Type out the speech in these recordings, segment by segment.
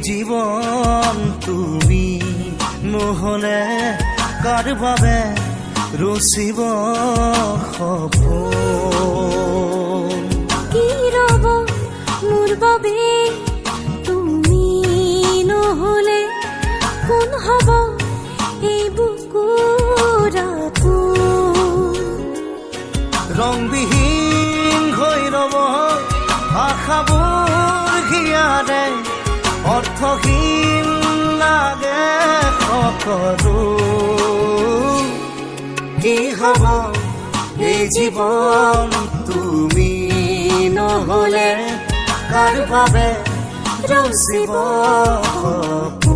জীবন তুমি নহলে কাৰ বাবে ৰচিব সপোন কি ৰব মোৰ বাবে তুমি নহলে কোন হব এই বুকুৰ আপোন ৰংবিহীন হৈ ৰব আশাবোৰ ঘিয়াৰে অৰ্থহীন লাগে সকলো কি হব এই জীৱন তুমি নহলে কাৰ বাবে ৰচিব সপোন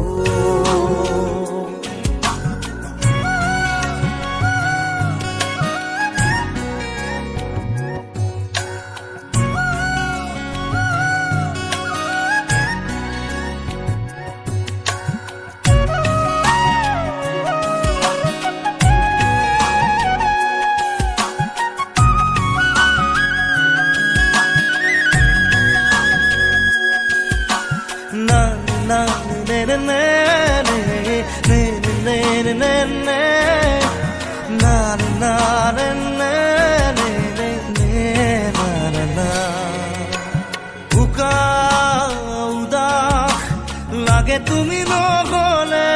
লাগে তুমি নহলে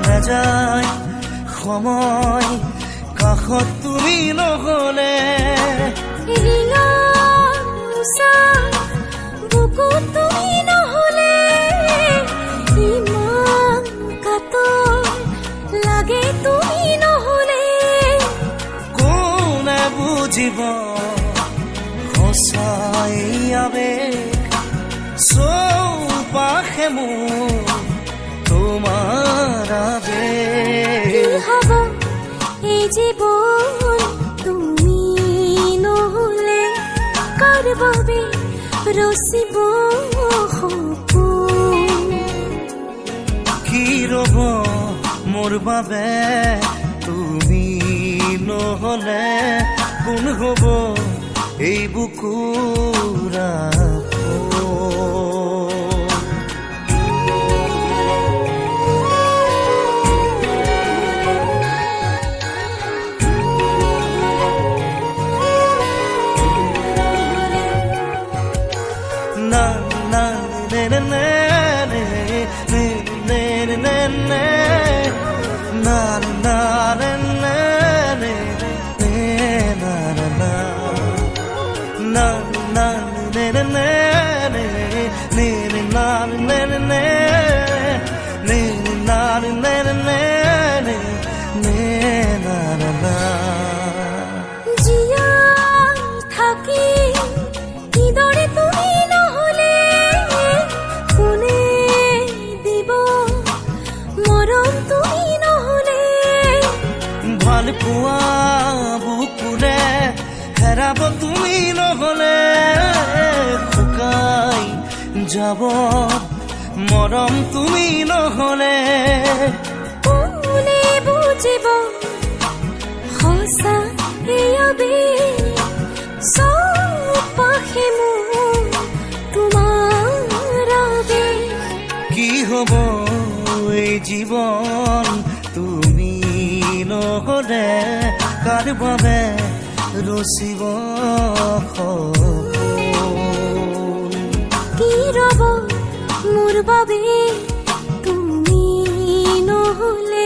নাযায় সময় কাষত তুমি নহলে বুকুত তুমি নহলে ইমান কাতৰ লাগে তুমি নহলে কোনে বুজিব সঁচাই আবেগ চৌপাশে মোৰ তোমাৰ আবেগ কি হব এই জীৱন তুমি নহলে কাৰ বাবে ৰচিব সপোন কি ৰব মোৰ বাবে তুমি নহলে কোন হব এই বুকুৰ পোৱা বুকুৰে হেৰাব তুমি নহলে শুকাই যাব মৰম তুমি নহলে কোনে বুজিব সঁচা এই আবেগ চৌপাশে মোৰ তোমাৰ আবেগ কি হব এই জীৱন তুমি নহলে কাৰ বাবে ৰচিব সপোন কি ৰব মোৰ বাবে তুমি নহলে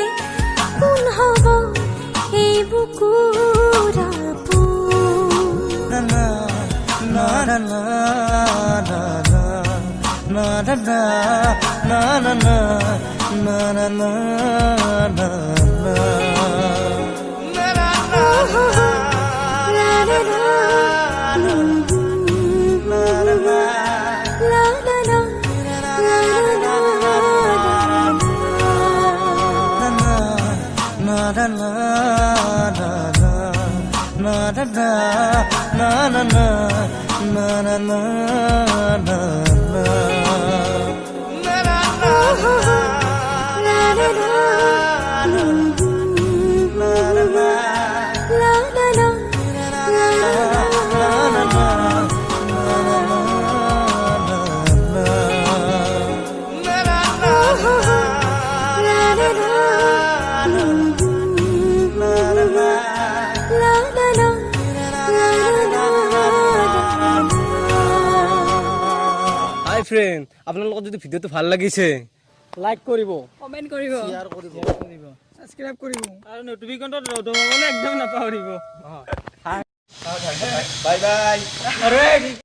কোন হব এই বুকুৰ আপোন না না না না না না না না না না na na na na na friend আপোনালোকৰ যদি ভিডিঅ'টো ভাল লাগিছে লাইক কৰিব কমেন্ট কৰিব শ্বেয়াৰ কৰিব সাবস্ক্ৰাইব কৰিব আৰু নটিফিকেশ্যনটো দবাবলৈ একদম নাপাহৰিব বাই বাই আৰে